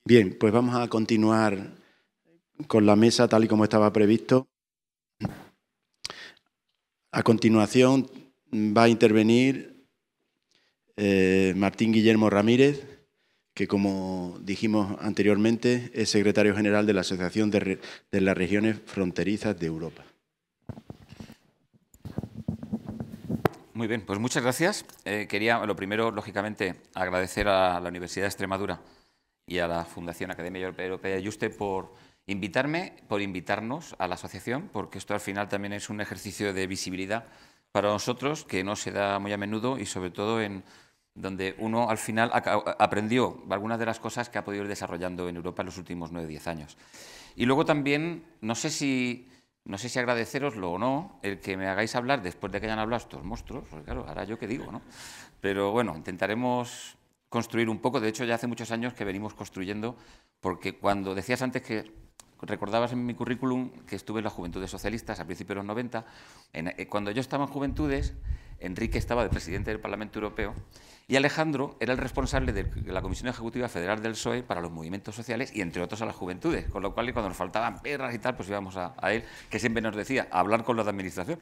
Bien, pues vamos a continuar con la mesa tal y como estaba previsto. A continuación va a intervenir Martín Guillermo Ramírez, que como dijimos anteriormente es secretario general de la Asociación de las Regiones Fronterizas de Europa. Muy bien, pues muchas gracias. Quería, lo primero, lógicamente, agradecer a la Universidad de Extremadura y a la Fundación Academia Europea de Yuste por invitarme, por invitarnos a la asociación, porque esto al final también es un ejercicio de visibilidad para nosotros que no se da muy a menudo y sobre todo en donde uno al final aprendió algunas de las cosas que ha podido ir desarrollando en Europa en los últimos 9 o 10 años. Y luego también, no sé si agradeceroslo o no, el que me hagáis hablar después de que hayan hablado estos monstruos, porque claro, ahora yo qué digo, ¿no? Pero bueno, intentaremos construir un poco. De hecho, ya hace muchos años que venimos construyendo, porque cuando decías antes que recordabas en mi currículum que estuve en las Juventudes Socialistas a principios de los 90, cuando yo estaba en Juventudes, Enrique estaba de presidente del Parlamento Europeo y Alejandro era el responsable de la Comisión Ejecutiva Federal del PSOE para los movimientos sociales y, entre otros, a las juventudes. Con lo cual, cuando nos faltaban perras y tal, pues íbamos a él, que siempre nos decía, a hablar con los de administración.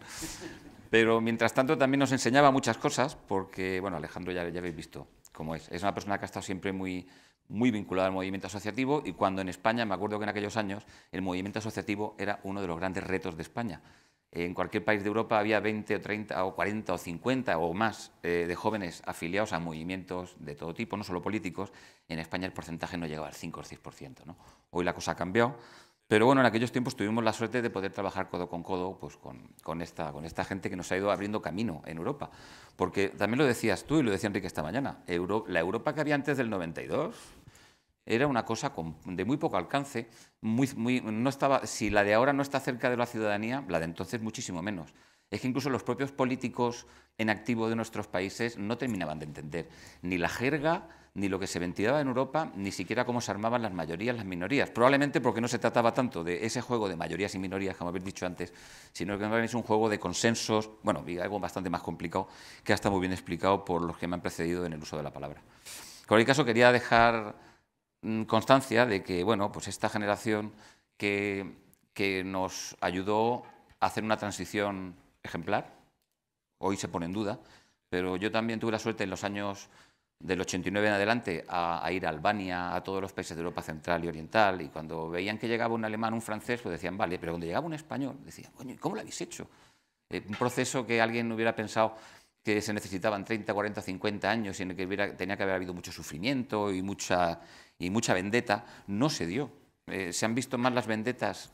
Pero, mientras tanto, también nos enseñaba muchas cosas, porque, bueno, Alejandro ya habéis visto cómo es. Es una persona que ha estado siempre muy vinculada al movimiento asociativo y cuando en España, me acuerdo que en aquellos años, el movimiento asociativo era uno de los grandes retos de España. En cualquier país de Europa había 20 o 30 o 40 o 50 o más de jóvenes afiliados a movimientos de todo tipo, no solo políticos. En España el porcentaje no llegaba al 5 o 6%, ¿no? Hoy la cosa ha cambiado, pero bueno, en aquellos tiempos tuvimos la suerte de poder trabajar codo con codo pues, con esta gente que nos ha ido abriendo camino en Europa. Porque también lo decías tú y lo decía Enrique esta mañana, la Europa que había antes del 92... era una cosa de muy poco alcance, no estaba, si la de ahora no está cerca de la ciudadanía, la de entonces muchísimo menos. Es que incluso los propios políticos en activo de nuestros países no terminaban de entender ni la jerga, ni lo que se ventilaba en Europa, ni siquiera cómo se armaban las mayorías, las minorías. Probablemente porque no se trataba tanto de ese juego de mayorías y minorías, como habéis dicho antes, sino que es un juego de consensos, bueno, y algo bastante más complicado, que ha estado muy bien explicado por los que me han precedido en el uso de la palabra. En cualquier caso, quería dejar constancia de que, bueno, pues esta generación que nos ayudó a hacer una transición ejemplar, hoy se pone en duda, pero yo también tuve la suerte en los años del 89 en adelante a ir a Albania, a todos los países de Europa Central y Oriental, y cuando veían que llegaba un alemán, un francés, pues decían, vale, pero cuando llegaba un español, decían, coño, ¿cómo lo habéis hecho? Un proceso que alguien hubiera pensado que se necesitaban 30, 40, 50 años y en el que tenía que haber habido mucho sufrimiento y mucha vendetta, no se dio. Se han visto más las vendetas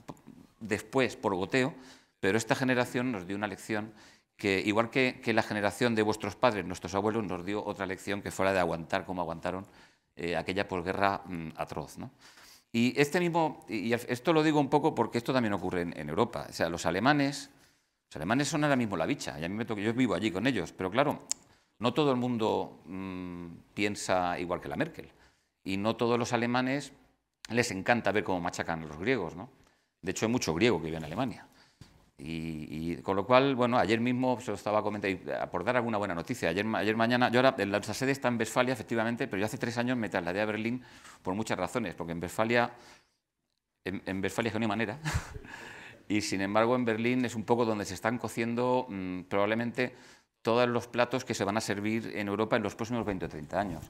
después por goteo, pero esta generación nos dio una lección que, igual que la generación de vuestros padres, nuestros abuelos, nos dio otra lección que fuera de aguantar como aguantaron aquella posguerra atroz, ¿no? Y esto lo digo un poco porque esto también ocurre en Europa. O sea, los alemanes son ahora mismo la bicha, y a mí me toca, yo vivo allí con ellos, pero claro, no todo el mundo piensa igual que la Merkel, y no todos los alemanes les encanta ver cómo machacan a los griegos, ¿no? De hecho, hay mucho griego que vive en Alemania. Y con lo cual, bueno, ayer mismo se lo estaba comentando, por dar alguna buena noticia, ayer mañana, yo ahora, nuestra sede está en Westfalia, efectivamente, pero yo hace 3 años me trasladé a Berlín por muchas razones, porque en Westfalia es que no hay manera. Y, sin embargo, en Berlín es un poco donde se están cociendo probablemente todos los platos que se van a servir en Europa en los próximos 20 o 30 años.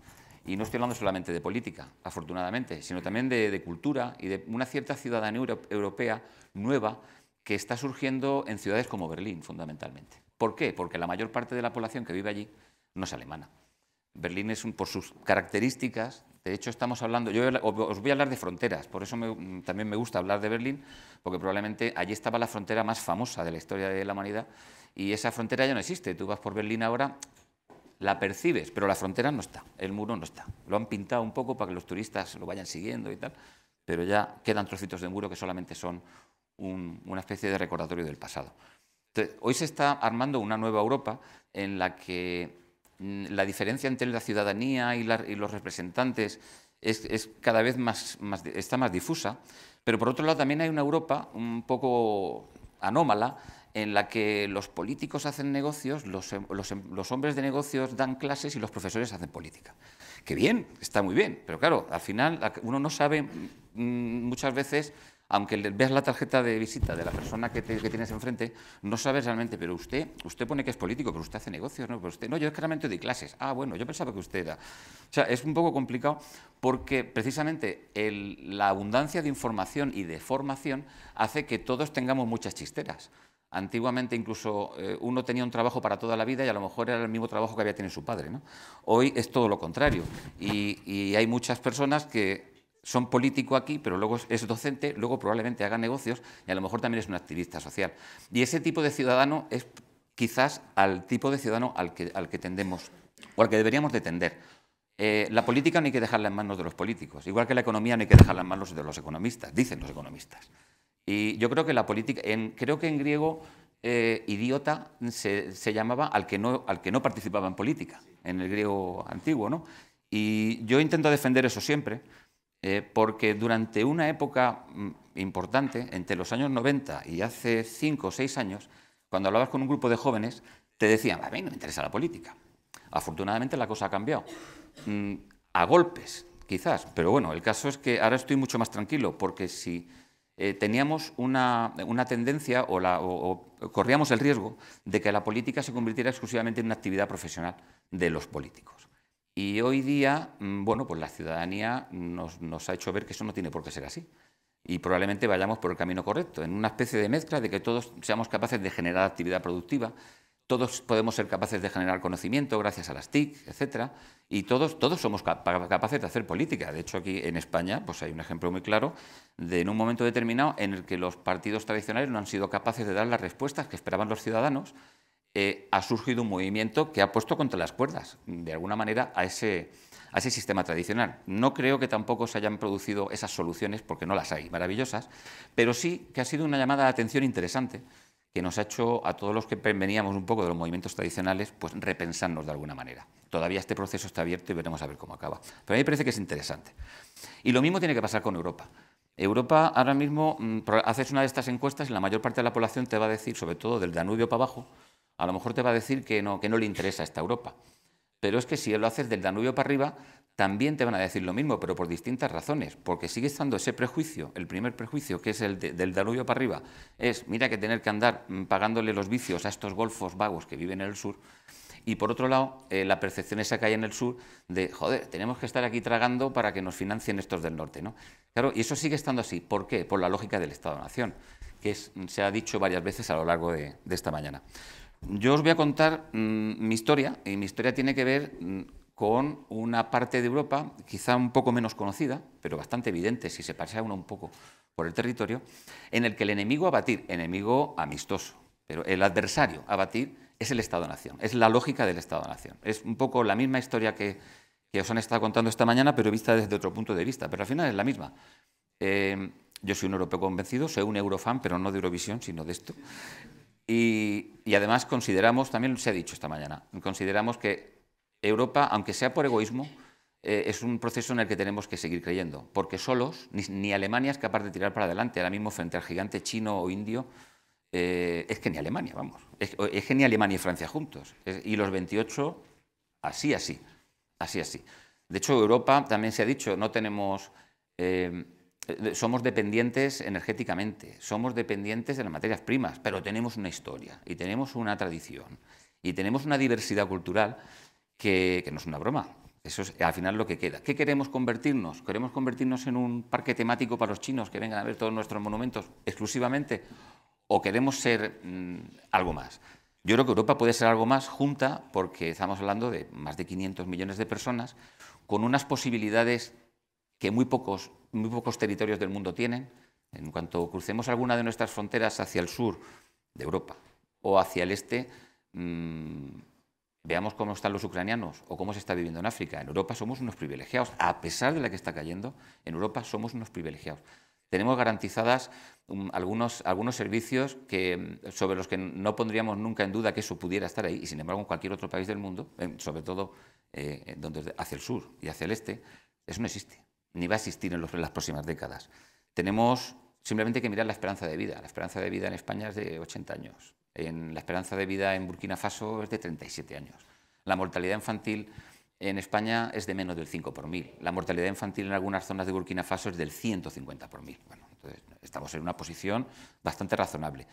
Y no estoy hablando solamente de política, afortunadamente, sino también de cultura y de una cierta ciudadanía europea nueva que está surgiendo en ciudades como Berlín, fundamentalmente. ¿Por qué? Porque la mayor parte de la población que vive allí no es alemana. Berlín es, por sus características, de hecho estamos hablando, yo os voy a hablar de fronteras, por eso también me gusta hablar de Berlín, porque probablemente allí estaba la frontera más famosa de la historia de la humanidad y esa frontera ya no existe. Tú vas por Berlín ahora, la percibes, pero la frontera no está, el muro no está. Lo han pintado un poco para que los turistas lo vayan siguiendo y tal, pero ya quedan trocitos de muro que solamente son una especie de recordatorio del pasado. Entonces, hoy se está armando una nueva Europa en la que la diferencia entre la ciudadanía y los representantes es cada vez está más difusa, pero por otro lado también hay una Europa un poco anómala en la que los políticos hacen negocios, los hombres de negocios dan clases y los profesores hacen política. Que bien, está muy bien, pero claro, al final uno no sabe muchas veces, aunque veas la tarjeta de visita de la persona que tienes enfrente, no sabes realmente, pero usted pone que es político, pero usted hace negocios, ¿no? Pero usted, no, yo es que realmente doy clases. Ah, bueno, yo pensaba que usted era... O sea, es un poco complicado porque precisamente la abundancia de información y de formación hace que todos tengamos muchas chisteras. Antiguamente incluso uno tenía un trabajo para toda la vida y a lo mejor era el mismo trabajo que había tenido su padre, ¿no? Hoy es todo lo contrario y hay muchas personas que son político aquí, pero luego es docente, luego probablemente haga negocios y a lo mejor también es un activista social. Y ese tipo de ciudadano es quizás al tipo de ciudadano al que tendemos o al que deberíamos de tender. La política no hay que dejarla en manos de los políticos, igual que la economía no hay que dejarla en manos de los economistas, dicen los economistas. Y yo creo que la política, creo que en griego idiota se llamaba al que no participaba en política, en el griego antiguo, ¿no? Y yo intento defender eso siempre, porque durante una época importante, entre los años 90 y hace 5 o 6 años, cuando hablabas con un grupo de jóvenes, te decían, a mí no me interesa la política. Afortunadamente la cosa ha cambiado. A golpes, quizás, pero bueno, el caso es que ahora estoy mucho más tranquilo, porque si teníamos una tendencia o corríamos el riesgo de que la política se convirtiera exclusivamente en una actividad profesional de los políticos. Y hoy día, bueno, pues la ciudadanía nos ha hecho ver que eso no tiene por qué ser así. Y probablemente vayamos por el camino correcto, en una especie de mezcla de que todos seamos capaces de generar actividad productiva, todos podemos ser capaces de generar conocimiento gracias a las TIC, etcétera, y todos somos capaces de hacer política. De hecho, aquí en España pues hay un ejemplo muy claro de en un momento determinado en el que los partidos tradicionales no han sido capaces de dar las respuestas que esperaban los ciudadanos. Ha surgido un movimiento que ha puesto contra las cuerdas, de alguna manera, a ese sistema tradicional. No creo que tampoco se hayan producido esas soluciones, porque no las hay, maravillosas, pero sí que ha sido una llamada de atención interesante que nos ha hecho a todos los que veníamos un poco de los movimientos tradicionales, pues repensarnos de alguna manera. Todavía este proceso está abierto y veremos a ver cómo acaba. Pero a mí me parece que es interesante. Y lo mismo tiene que pasar con Europa. Europa ahora mismo, haces una de estas encuestas y la mayor parte de la población te va a decir, sobre todo del Danubio para abajo, a lo mejor te va a decir que no le interesa esta Europa. Pero es que si lo haces del Danubio para arriba, también te van a decir lo mismo, pero por distintas razones. Porque sigue estando ese prejuicio, el primer prejuicio, que es el del Danubio para arriba, es, mira, que tener que andar pagándole los vicios a estos golfos vagos que viven en el sur. Y por otro lado, la percepción esa que hay en el sur de, joder, tenemos que estar aquí tragando para que nos financien estos del norte, ¿no? Claro, y eso sigue estando así. ¿Por qué? Por la lógica del Estado-Nación, que se ha dicho varias veces a lo largo de esta mañana. Yo os voy a contar mi historia, y mi historia tiene que ver con una parte de Europa, quizá un poco menos conocida, pero bastante evidente si se pasea uno un poco por el territorio, en el que el enemigo a batir, enemigo amistoso, pero el adversario a batir es el Estado-Nación, es la lógica del Estado-Nación. Es un poco la misma historia que os han estado contando esta mañana, pero vista desde otro punto de vista, pero al final es la misma. Yo soy un europeo convencido, soy un eurofan, pero no de Eurovisión, sino de esto. Y además consideramos, también se ha dicho esta mañana, consideramos que Europa, aunque sea por egoísmo, es un proceso en el que tenemos que seguir creyendo, porque solos ni Alemania es capaz de tirar para adelante. Ahora mismo frente al gigante chino o indio, es que ni Alemania, vamos, es que ni Alemania y Francia juntos. Y los 28, así. De hecho, Europa, también se ha dicho, no tenemos... somos dependientes energéticamente, somos dependientes de las materias primas, pero tenemos una historia y tenemos una tradición y tenemos una diversidad cultural que no es una broma. Eso es al final lo que queda. ¿Qué queremos convertirnos? ¿Queremos convertirnos en un parque temático para los chinos que vengan a ver todos nuestros monumentos exclusivamente? ¿O queremos ser algo más? Yo creo que Europa puede ser algo más junta, porque estamos hablando de más de 500 millones de personas con unas posibilidades que muy pocos territorios del mundo tienen. En cuanto crucemos alguna de nuestras fronteras hacia el sur de Europa o hacia el este, veamos cómo están los ucranianos o cómo se está viviendo en África. En Europa somos unos privilegiados. A pesar de la que está cayendo, en Europa somos unos privilegiados. Tenemos garantizadas algunos servicios sobre los que no pondríamos nunca en duda que eso pudiera estar ahí, y sin embargo en cualquier otro país del mundo, sobre todo hacia el sur y hacia el este, eso no existe, ni va a existir en las próximas décadas. Tenemos simplemente que mirar la esperanza de vida. La esperanza de vida en España es de 80 años. La esperanza de vida en Burkina Faso es de 37 años. La mortalidad infantil en España es de menos del 5 por 1000. La mortalidad infantil en algunas zonas de Burkina Faso es del 150 por 1000. Bueno, entonces estamos en una posición bastante razonable.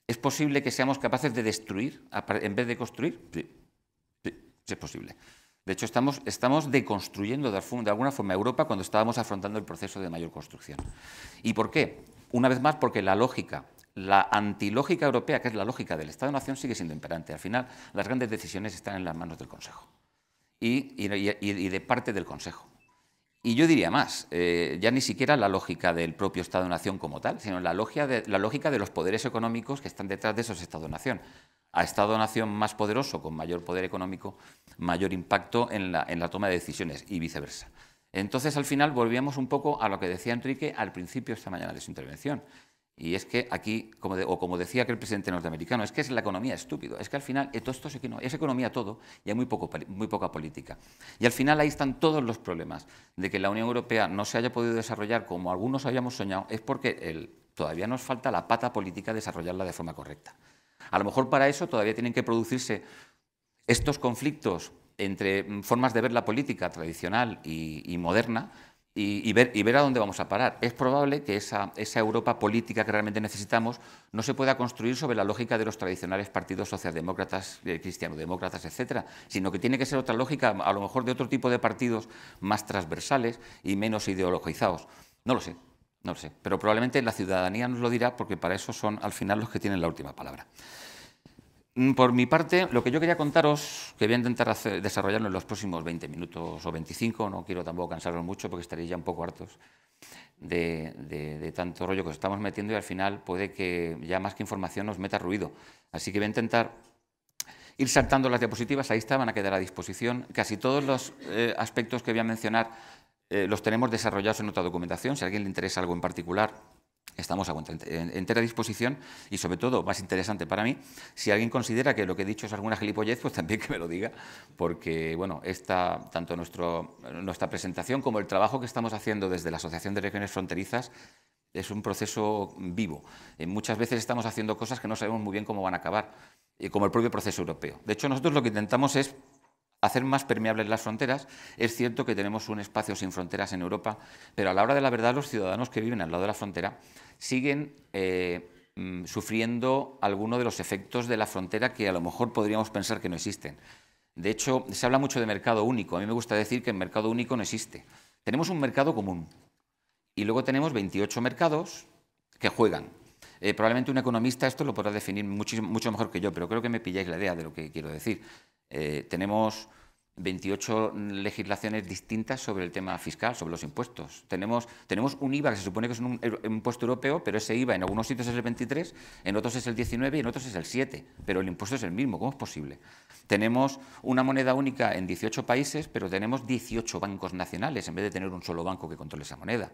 ¿Es posible que seamos capaces de destruir en vez de construir? Sí, es posible. De hecho, estamos deconstruyendo de alguna forma Europa cuando estábamos afrontando el proceso de mayor construcción. ¿Y por qué? Una vez más, porque la lógica, la antilógica europea, que es la lógica del Estado-Nación, sigue siendo imperante. Al final, las grandes decisiones están en las manos del Consejo y de parte del Consejo. Y yo diría más, ya ni siquiera la lógica del propio Estado-Nación como tal, sino la lógica de los poderes económicos que están detrás de esos Estado-Nación. A Estado-Nación más poderoso, con mayor poder económico, mayor impacto en la toma de decisiones y viceversa. Entonces, al final, volvíamos un poco a lo que decía Enrique al principio esta mañana de su intervención. Y es que aquí, como decía aquel presidente norteamericano, es que es la economía estúpido. Es que al final todo esto es economía todo y hay muy poca política. Y al final ahí están todos los problemas de que la Unión Europea no se haya podido desarrollar como algunos habíamos soñado, es porque todavía nos falta la pata política de desarrollarla de forma correcta. A lo mejor para eso todavía tienen que producirse estos conflictos entre formas de ver la política tradicional y moderna y ver a dónde vamos a parar. Es probable que esa Europa política que realmente necesitamos no se pueda construir sobre la lógica de los tradicionales partidos socialdemócratas, cristianodemócratas, etcétera, sino que tiene que ser otra lógica, a lo mejor de otro tipo de partidos más transversales y menos ideologizados. No lo sé. No lo sé, pero probablemente la ciudadanía nos lo dirá porque para eso son al final los que tienen la última palabra. Por mi parte, lo que yo quería contaros, que voy a intentar desarrollarlo en los próximos 20 minutos o 25, no quiero tampoco cansaros mucho porque estaréis ya un poco hartos de tanto rollo que os estamos metiendo y al final puede que ya más que información nos meta ruido. Así que voy a intentar ir saltando las diapositivas, ahí van a quedar a disposición. Casi todos los aspectos que voy a mencionar los tenemos desarrollados en otra documentación. Si a alguien le interesa algo en particular, estamos a entera disposición y, sobre todo, más interesante para mí, si alguien considera que lo que he dicho es alguna gilipollez, pues también que me lo diga, porque, bueno, tanto nuestra presentación como el trabajo que estamos haciendo desde la Asociación de Regiones Fronterizas es un proceso vivo. Muchas veces estamos haciendo cosas que no sabemos muy bien cómo van a acabar, como el propio proceso europeo. De hecho, nosotros lo que intentamos es hacer más permeables las fronteras. Es cierto que tenemos un espacio sin fronteras en Europa, pero a la hora de la verdad los ciudadanos que viven al lado de la frontera siguen sufriendo alguno de los efectos de la frontera que a lo mejor podríamos pensar que no existen. De hecho, se habla mucho de mercado único. A mí me gusta decir que el mercado único no existe. Tenemos un mercado común y luego tenemos 28 mercados que juegan. Probablemente un economista esto lo podrá definir mucho mejor que yo, pero creo que me pilláis la idea de lo que quiero decir. Tenemos 28 legislaciones distintas sobre el tema fiscal, sobre los impuestos. Tenemos un IVA que se supone que es un impuesto europeo, pero ese IVA en algunos sitios es el 23, en otros es el 19 y en otros es el 7, pero el impuesto es el mismo. ¿Cómo es posible? Tenemos una moneda única en 18 países, pero tenemos 18 bancos nacionales en vez de tener un solo banco que controle esa moneda.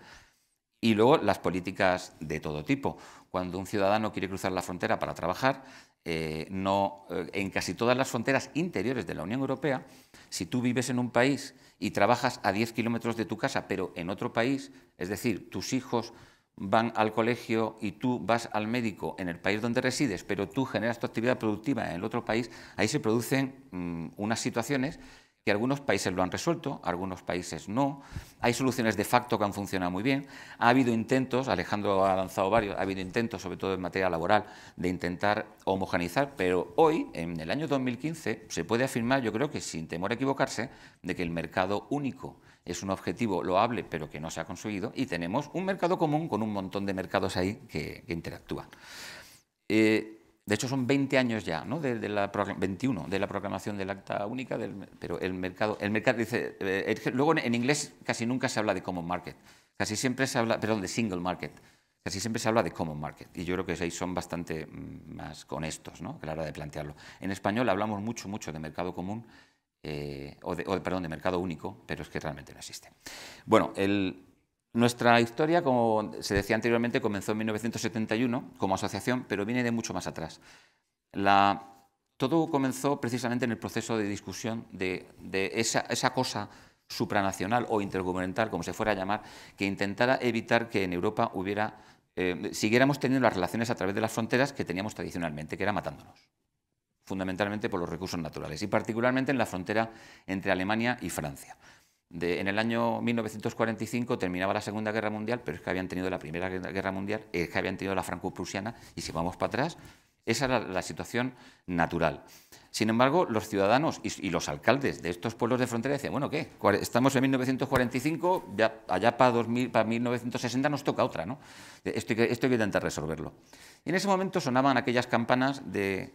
Y luego las políticas de todo tipo. Cuando un ciudadano quiere cruzar la frontera para trabajar, en casi todas las fronteras interiores de la Unión Europea, si tú vives en un país y trabajas a 10 kilómetros de tu casa, pero en otro país, es decir, tus hijos van al colegio y tú vas al médico en el país donde resides, pero tú generas tu actividad productiva en el otro país, ahí se producen unas situaciones que algunos países lo han resuelto, algunos países no. Hay soluciones de facto que han funcionado muy bien. Ha habido intentos, Alejandro ha lanzado varios, ha habido intentos, sobre todo en materia laboral, de intentar homogeneizar, pero hoy, en el año 2015, se puede afirmar, yo creo que sin temor a equivocarse, de que el mercado único es un objetivo loable, pero que no se ha conseguido, y tenemos un mercado común con un montón de mercados ahí que interactúan. De hecho, son 20 años ya, ¿no? 21 de la proclamación del Acta Única, pero el mercado dice, luego en inglés casi nunca se habla de common market, casi siempre se habla, perdón, de single market, casi siempre se habla de common market, y yo creo que ahí son bastante más honestos, ¿no? A la hora de plantearlo. En español hablamos mucho de mercado común, perdón, de mercado único, pero es que realmente no existe. Bueno, nuestra historia, como se decía anteriormente, comenzó en 1971 como asociación, pero viene de mucho más atrás. Todo comenzó precisamente en el proceso de discusión de esa cosa supranacional o intergubernamental, como se fuera a llamar, que intentara evitar que en Europa hubiera siguiéramos teniendo las relaciones a través de las fronteras que teníamos tradicionalmente, que era matándonos, fundamentalmente por los recursos naturales, y particularmente en la frontera entre Alemania y Francia. En el año 1945 terminaba la Segunda Guerra Mundial, pero es que habían tenido la Primera Guerra Mundial, es que habían tenido la franco-prusiana, y si vamos para atrás, esa era la situación natural. Sin embargo, los ciudadanos y los alcaldes de estos pueblos de frontera decían, bueno, ¿qué? Estamos en 1945, ya allá para 1960 nos toca otra, ¿no? Esto hay que intentar resolverlo. Y en ese momento sonaban aquellas campanas de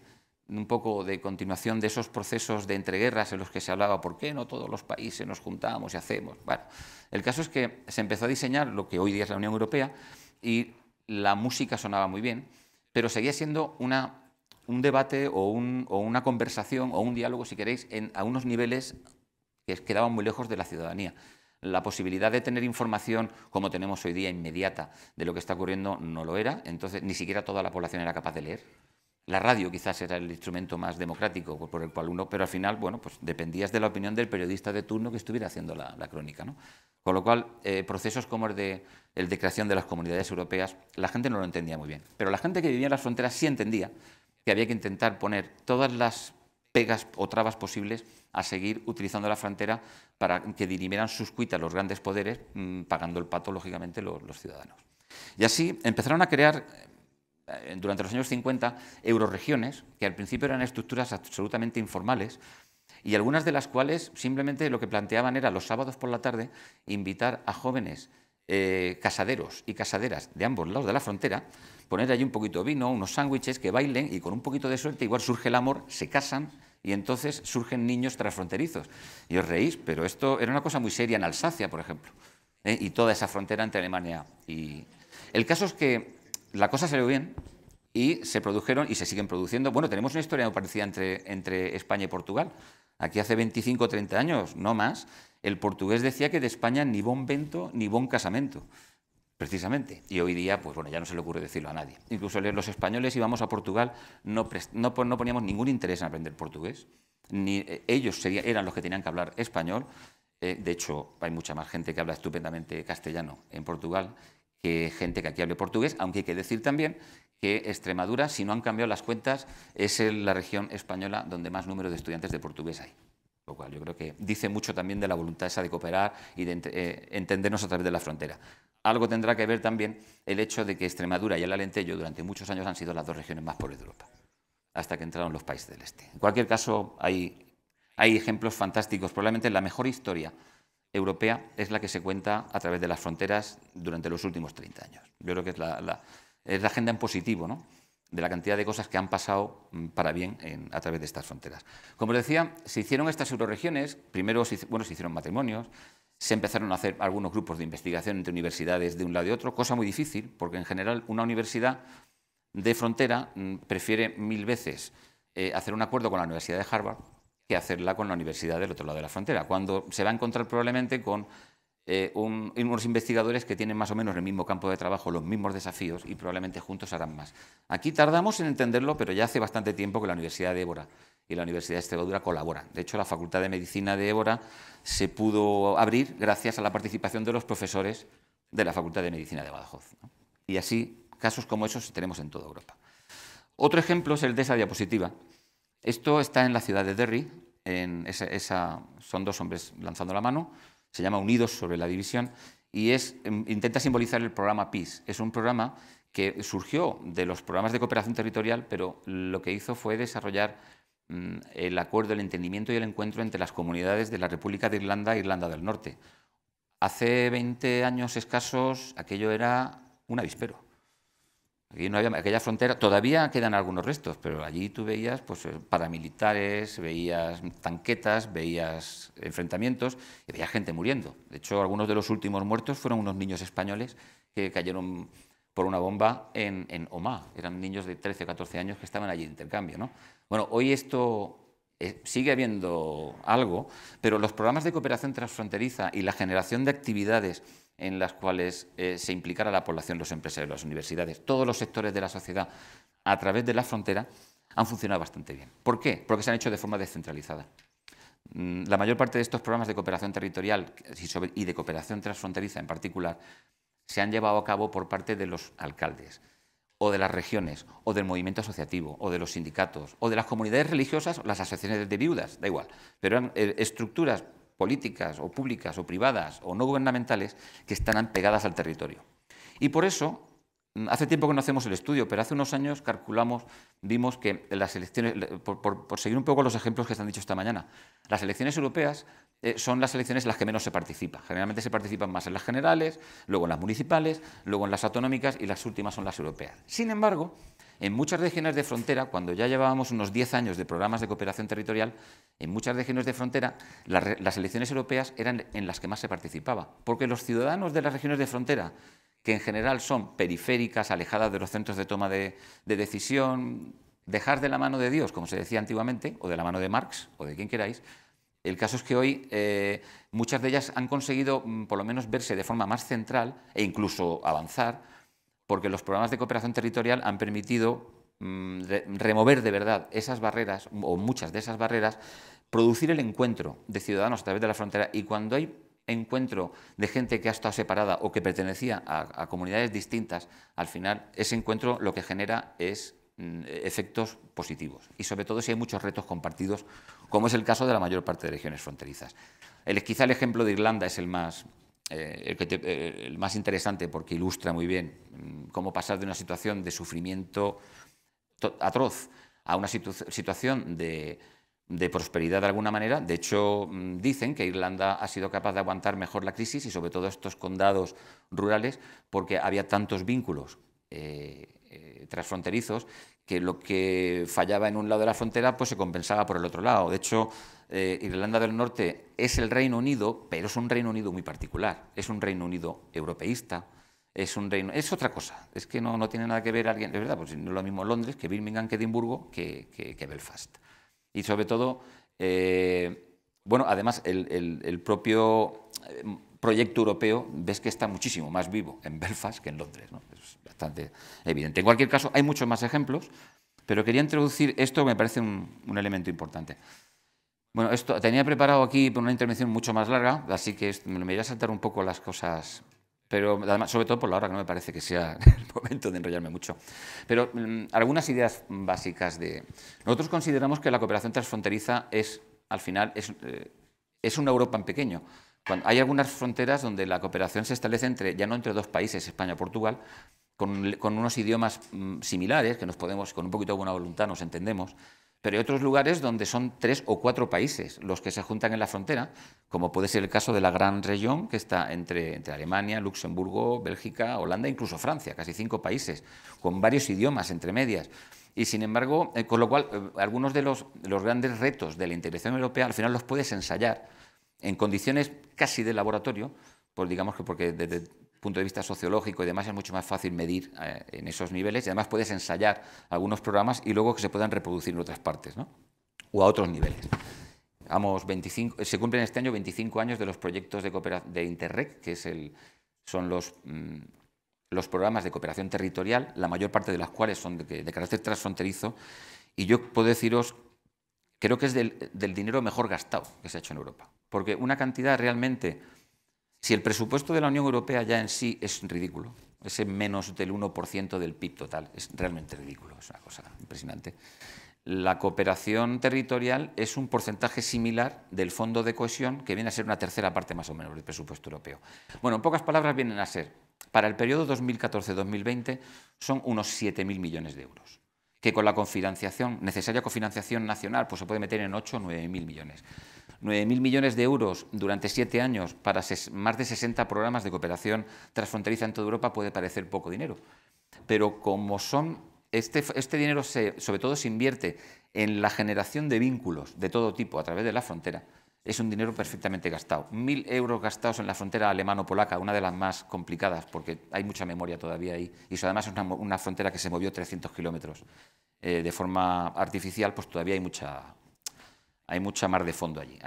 un poco de continuación de esos procesos de entreguerras en los que se hablaba, ¿por qué no todos los países nos juntamos y hacemos? Bueno, el caso es que se empezó a diseñar lo que hoy día es la Unión Europea y la música sonaba muy bien, pero seguía siendo un debate o una conversación o un diálogo, si queréis, a unos niveles que quedaban muy lejos de la ciudadanía. La posibilidad de tener información, como tenemos hoy día, inmediata, de lo que está ocurriendo, no lo era. Entonces, ni siquiera toda la población era capaz de leer. La radio quizás era el instrumento más democrático por el cual uno, pero al final, bueno, pues dependías de la opinión del periodista de turno que estuviera haciendo la crónica, ¿no? Con lo cual, procesos como el de creación de las comunidades europeas, la gente no lo entendía muy bien. Pero la gente que vivía en las fronteras sí entendía que había que intentar poner todas las pegas o trabas posibles a seguir utilizando la frontera para que dirimieran sus cuitas los grandes poderes, pagando el pato, lógicamente, los ciudadanos. Y así empezaron a crear, durante los años 50, euroregiones, que al principio eran estructuras absolutamente informales, y algunas de las cuales simplemente lo que planteaban era los sábados por la tarde invitar a jóvenes casaderos y casaderas de ambos lados de la frontera, poner allí un poquito de vino, unos sándwiches, que bailen y con un poquito de suerte igual surge el amor, se casan y entonces surgen niños transfronterizos. Y os reís, pero esto era una cosa muy seria en Alsacia, por ejemplo, y toda esa frontera entre Alemania y... El caso es que la cosa salió bien y se produjeron y se siguen produciendo. Bueno, tenemos una historia muy parecida entre España y Portugal. Aquí hace 25 o 30 años, no más, el portugués decía que de España ni bon vento ni bon casamento, precisamente. Y hoy día, pues bueno, ya no se le ocurre decirlo a nadie. Incluso los españoles íbamos a Portugal, no poníamos ningún interés en aprender portugués, ni ellos eran los que tenían que hablar español. De hecho, hay mucha más gente que habla estupendamente castellano en Portugal que gente que aquí hable portugués, aunque hay que decir también que Extremadura, si no han cambiado las cuentas, es la región española donde más número de estudiantes de portugués hay. Lo cual yo creo que dice mucho también de la voluntad esa de cooperar y de entendernos a través de la frontera. Algo tendrá que ver también el hecho de que Extremadura y el Alentejo durante muchos años han sido las dos regiones más pobres de Europa, hasta que entraron los países del este. En cualquier caso, hay ejemplos fantásticos. Probablemente la mejor historia europea es la que se cuenta a través de las fronteras durante los últimos 30 años. Yo creo que es la agenda en positivo, ¿no?, de la cantidad de cosas que han pasado para bien a través de estas fronteras. Como os decía, se hicieron estas euroregiones, primero se hicieron matrimonios, se empezaron a hacer algunos grupos de investigación entre universidades de un lado y otro, cosa muy difícil, porque en general una universidad de frontera prefiere 1000 veces hacer un acuerdo con la Universidad de Harvard que hacerla con la universidad del otro lado de la frontera, cuando se va a encontrar probablemente con unos investigadores que tienen más o menos el mismo campo de trabajo, los mismos desafíos y probablemente juntos harán más. Aquí tardamos en entenderlo, pero ya hace bastante tiempo que la Universidad de Évora y la Universidad de Extremadura colaboran. De hecho, la Facultad de Medicina de Évora se pudo abrir gracias a la participación de los profesores de la Facultad de Medicina de Badajoz, ¿no? Y así, casos como esos tenemos en toda Europa. Otro ejemplo es el de esa diapositiva. Esto está en la ciudad de Derry, son dos hombres lanzando la mano. Se llama Unidos sobre la división y intenta simbolizar el programa Peace. Es un programa que surgió de los programas de cooperación territorial, pero lo que hizo fue desarrollar el acuerdo, el entendimiento y el encuentro entre las comunidades de la República de Irlanda e Irlanda del Norte. Hace 20 años escasos aquello era un avispero. Aquí no había aquella frontera, todavía quedan algunos restos, pero allí tú veías pues, paramilitares, veías tanquetas, veías enfrentamientos y veías gente muriendo. De hecho, algunos de los últimos muertos fueron unos niños españoles que cayeron por una bomba en Omagh. Eran niños de 13 o 14 años que estaban allí de intercambio, ¿no? Bueno, hoy esto sigue habiendo algo, pero los programas de cooperación transfronteriza y la generación de actividades en las cuales se implicara la población, los empresarios, las universidades, todos los sectores de la sociedad a través de la frontera han funcionado bastante bien. ¿Por qué? Porque se han hecho de forma descentralizada. La mayor parte de estos programas de cooperación territorial y de cooperación transfronteriza en particular se han llevado a cabo por parte de los alcaldes, o de las regiones, o del movimiento asociativo, o de los sindicatos, o de las comunidades religiosas, o las asociaciones de viudas, da igual, pero eran estructuras políticas, o públicas, o privadas, o no gubernamentales, que están pegadas al territorio. Y por eso, hace tiempo que no hacemos el estudio, pero hace unos años vimos que las elecciones, por seguir un poco los ejemplos que se han dicho esta mañana, las elecciones europeas son las elecciones en las que menos se participa. Generalmente se participan más en las generales, luego en las municipales, luego en las autonómicas y las últimas son las europeas. Sin embargo, en muchas regiones de frontera, cuando ya llevábamos unos 10 años de programas de cooperación territorial, en muchas regiones de frontera las elecciones europeas eran en las que más se participaba, porque los ciudadanos de las regiones de frontera, que en general son periféricas, alejadas de los centros de toma de decisión, dejar de la mano de Dios, como se decía antiguamente, o de la mano de Marx, o de quien queráis. El caso es que hoy muchas de ellas han conseguido por lo menos verse de forma más central e incluso avanzar, porque los programas de cooperación territorial han permitido remover de verdad esas barreras, o muchas de esas barreras, producir el encuentro de ciudadanos a través de la frontera, y cuando hay encuentro de gente que ha estado separada o que pertenecía a comunidades distintas, al final ese encuentro lo que genera es efectos positivos, y sobre todo si hay muchos retos compartidos, como es el caso de la mayor parte de regiones fronterizas. Quizá el ejemplo de Irlanda es el más interesante, porque ilustra muy bien cómo pasar de una situación de sufrimiento atroz a una situación de prosperidad de alguna manera. De hecho, dicen que Irlanda ha sido capaz de aguantar mejor la crisis, y sobre todo estos condados rurales, porque había tantos vínculos transfronterizos que lo que fallaba en un lado de la frontera pues se compensaba por el otro lado. De hecho, Irlanda del Norte es el Reino Unido, pero es un Reino Unido muy particular. Es un Reino Unido europeísta, es otra cosa. Es que no tiene nada que ver alguien, es verdad, pues no es lo mismo Londres que Birmingham, que Edimburgo, que Belfast. Y sobre todo, bueno, además el propio proyecto europeo ves que está muchísimo más vivo en Belfast que en Londres, ¿no? Es bastante evidente. En cualquier caso, hay muchos más ejemplos, pero quería introducir esto que me parece un elemento importante. Bueno, esto tenía preparado aquí una intervención mucho más larga, así que me voy a saltar un poco las cosas, pero además, sobre todo por la hora, que no me parece que sea el momento de enrollarme mucho. Pero algunas ideas básicas Nosotros consideramos que la cooperación transfronteriza al final, es una Europa en pequeño. Hay algunas fronteras donde la cooperación se establece ya no entre dos países, España y Portugal, con unos idiomas similares, que con un poquito de buena voluntad nos entendemos, pero hay otros lugares donde son 3 o 4 países los que se juntan en la frontera, como puede ser el caso de la gran región que está entre Alemania, Luxemburgo, Bélgica, Holanda e incluso Francia, casi 5 países, con varios idiomas entre medias. Y sin embargo, con lo cual, algunos de los grandes retos de la integración europea al final los puedes ensayar en condiciones casi de laboratorio, pues digamos que porque desde el punto de vista sociológico y demás es mucho más fácil medir en esos niveles, y además puedes ensayar algunos programas y luego que se puedan reproducir en otras partes, ¿no? O a otros niveles. Se cumplen este año 25 años de los proyectos de Interreg, que son los programas de cooperación territorial, la mayor parte de las cuales son de carácter transfronterizo, y yo puedo deciros, creo que es del dinero mejor gastado que se ha hecho en Europa, porque una cantidad realmente, si el presupuesto de la Unión Europea ya en sí es ridículo, ese menos del 1% del PIB total, es realmente ridículo, es una cosa impresionante. La cooperación territorial es un porcentaje similar del Fondo de Cohesión, que viene a ser una tercera parte más o menos del presupuesto europeo. Bueno, en pocas palabras vienen a ser, para el periodo 2014-2020, son unos 7.000 millones de euros, que con la necesaria cofinanciación nacional pues se puede meter en 8 o 9.000 millones. 9.000 millones de euros durante 7 años para más de 60 programas de cooperación transfronteriza en toda Europa puede parecer poco dinero, pero como este dinero sobre todo se invierte en la generación de vínculos de todo tipo a través de la frontera, es un dinero perfectamente gastado. 1.000 euros gastados en la frontera alemano-polaca, una de las más complicadas porque hay mucha memoria todavía ahí, y eso además es una frontera que se movió 300 kilómetros de forma artificial, pues todavía hay mucha mar de fondo allí.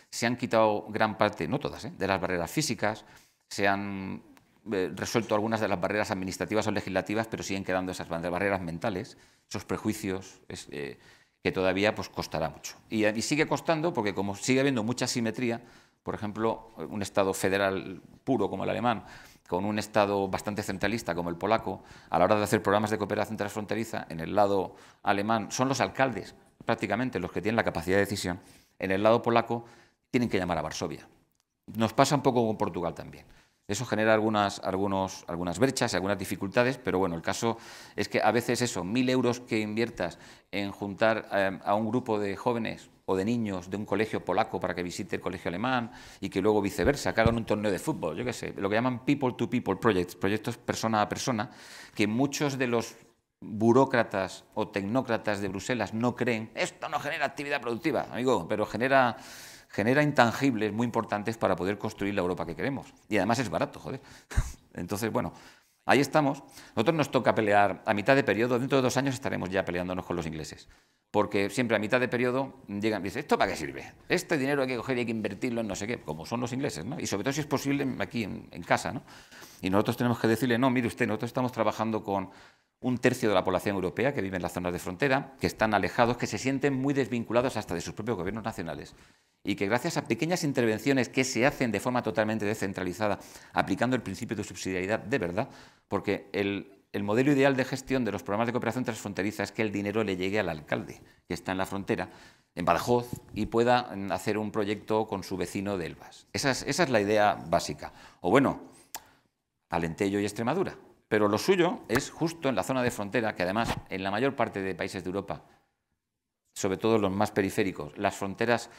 Se han quitado gran parte, no todas, de las barreras físicas, se han resuelto algunas de las barreras administrativas o legislativas, pero siguen quedando esas barreras mentales, esos prejuicios que todavía pues costará mucho. Y sigue costando porque como sigue habiendo mucha asimetría, por ejemplo, un Estado federal puro como el alemán, con un Estado bastante centralista como el polaco, a la hora de hacer programas de cooperación transfronteriza, en el lado alemán son los alcaldes prácticamente los que tienen la capacidad de decisión, en el lado polaco tienen que llamar a Varsovia. Nos pasa un poco con Portugal también. Eso genera algunas brechas y algunas dificultades, pero bueno, el caso es que a veces eso, 1.000 euros que inviertas en juntar a un grupo de jóvenes o de niños de un colegio polaco para que visite el colegio alemán y que luego viceversa, que hagan un torneo de fútbol, yo qué sé, lo que llaman people-to-people projects, proyectos persona a persona, que muchos de los burócratas o tecnócratas de Bruselas no creen, esto no genera actividad productiva, amigo, pero genera intangibles muy importantes para poder construir la Europa que queremos. Y además es barato, joder. Entonces, bueno, ahí estamos. Nosotros nos toca pelear a mitad de periodo, dentro de 2 años estaremos ya peleándonos con los ingleses. Porque siempre a mitad de periodo llegan y dicen, ¿esto para qué sirve? Este dinero hay que coger y hay que invertirlo en no sé qué, como son los ingleses, ¿no? Y sobre todo si es posible aquí en casa, ¿no? Y nosotros tenemos que decirle, no, mire usted, nosotros estamos trabajando con 1/3 de la población europea que vive en las zonas de frontera, que están alejados, que se sienten muy desvinculados hasta de sus propios gobiernos nacionales y que gracias a pequeñas intervenciones que se hacen de forma totalmente descentralizada, aplicando el principio de subsidiariedad de verdad, porque el modelo ideal de gestión de los programas de cooperación transfronteriza es que el dinero le llegue al alcalde, que está en la frontera, en Badajoz, y pueda hacer un proyecto con su vecino de Elvas. Esa es la idea básica. O bueno, Alentejo y Extremadura. Pero lo suyo es justo en la zona de frontera, que además en la mayor parte de países de Europa, sobre todo los más periféricos, las fronteras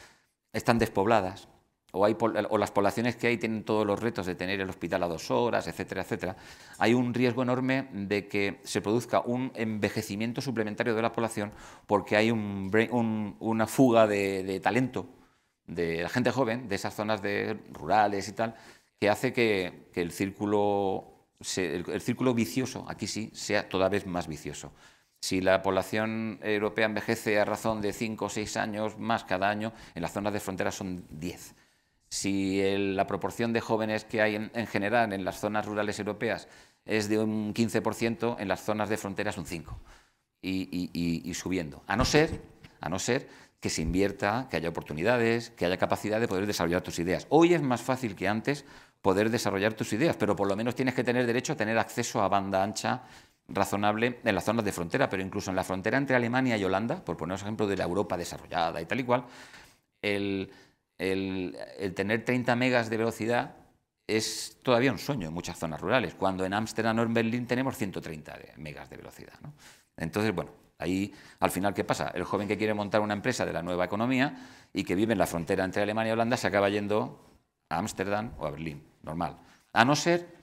están despobladas o las poblaciones que hay tienen todos los retos de tener el hospital a 2 horas, etcétera, etcétera. Hay un riesgo enorme de que se produzca un envejecimiento suplementario de la población porque hay una fuga de talento de la gente joven de esas zonas rurales y tal, que hace que el círculo vicioso, aquí sí, sea toda vez más vicioso. Si la población europea envejece a razón de 5 o 6 años más cada año, en las zonas de frontera son 10. Si la proporción de jóvenes que hay en general en las zonas rurales europeas es de un 15%, en las zonas de frontera es un 5%. Y subiendo. A no ser que se invierta, que haya oportunidades, que haya capacidad de poder desarrollar tus ideas. Hoy es más fácil que antes poder desarrollar tus ideas, pero por lo menos tienes que tener derecho a tener acceso a banda ancha razonable en las zonas de frontera, pero incluso en la frontera entre Alemania y Holanda, por poner un ejemplo de la Europa desarrollada y tal y cual, el tener 30 megas de velocidad es todavía un sueño en muchas zonas rurales, cuando en Ámsterdam o en Berlín tenemos 130 megas de velocidad, ¿no? Entonces, bueno, ahí al final, ¿qué pasa? El joven que quiere montar una empresa de la nueva economía y que vive en la frontera entre Alemania y Holanda se acaba yendo a Ámsterdam o a Berlín, normal. A no ser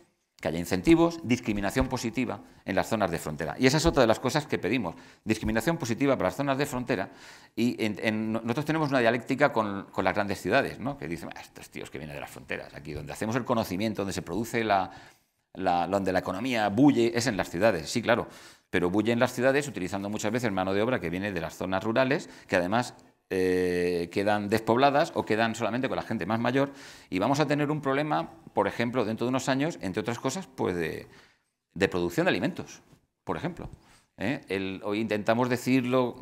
que haya incentivos, discriminación positiva en las zonas de frontera. Y esa es otra de las cosas que pedimos, discriminación positiva para las zonas de frontera. Y nosotros tenemos una dialéctica con las grandes ciudades, ¿no? Que dicen, estos tíos que vienen de las fronteras, aquí donde hacemos el conocimiento, donde se produce donde la economía bulle, es en las ciudades, sí, claro, pero bulle en las ciudades utilizando muchas veces mano de obra que viene de las zonas rurales, que además quedan despobladas o quedan solamente con la gente más mayor, y vamos a tener un problema, por ejemplo, dentro de unos años, entre otras cosas, pues de producción de alimentos, por ejemplo. Hoy intentamos decirlo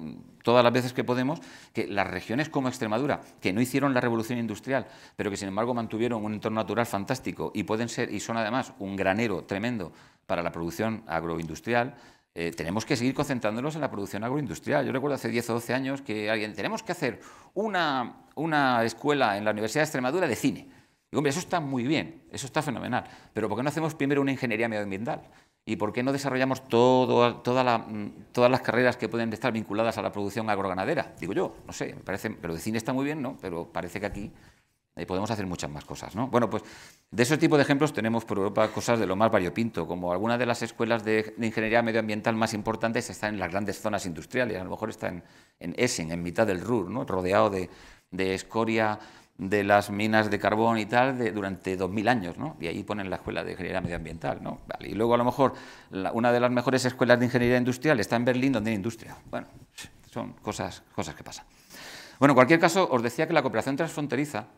todas las veces que podemos, que las regiones como Extremadura, que no hicieron la revolución industrial, pero que sin embargo mantuvieron un entorno natural fantástico y pueden ser, y son además un granero tremendo para la producción agroindustrial, tenemos que seguir concentrándonos en la producción agroindustrial. Yo recuerdo hace 10 o 12 años que tenemos que hacer una escuela en la Universidad de Extremadura de cine. Digo, hombre, eso está muy bien, eso está fenomenal, pero ¿por qué no hacemos primero una ingeniería medioambiental? ¿Y por qué no desarrollamos todas las carreras que pueden estar vinculadas a la producción agroganadera? Digo yo, no sé, me parece, pero de cine está muy bien, ¿no? Pero parece que aquí podemos hacer muchas más cosas, ¿no? Bueno, pues de ese tipo de ejemplos tenemos por Europa cosas de lo más variopinto, como algunas de las escuelas de ingeniería medioambiental más importantes están en las grandes zonas industriales, a lo mejor está en Essen, en mitad del Ruhr, ¿no? Rodeado de escoria de las minas de carbón y tal durante 2000 años, ¿no? Y ahí ponen la escuela de ingeniería medioambiental, ¿no? Vale. Y luego a lo mejor una de las mejores escuelas de ingeniería industrial está en Berlín, donde hay industria. Bueno, son cosas que pasan. Bueno, en cualquier caso, os decía que la cooperación transfronteriza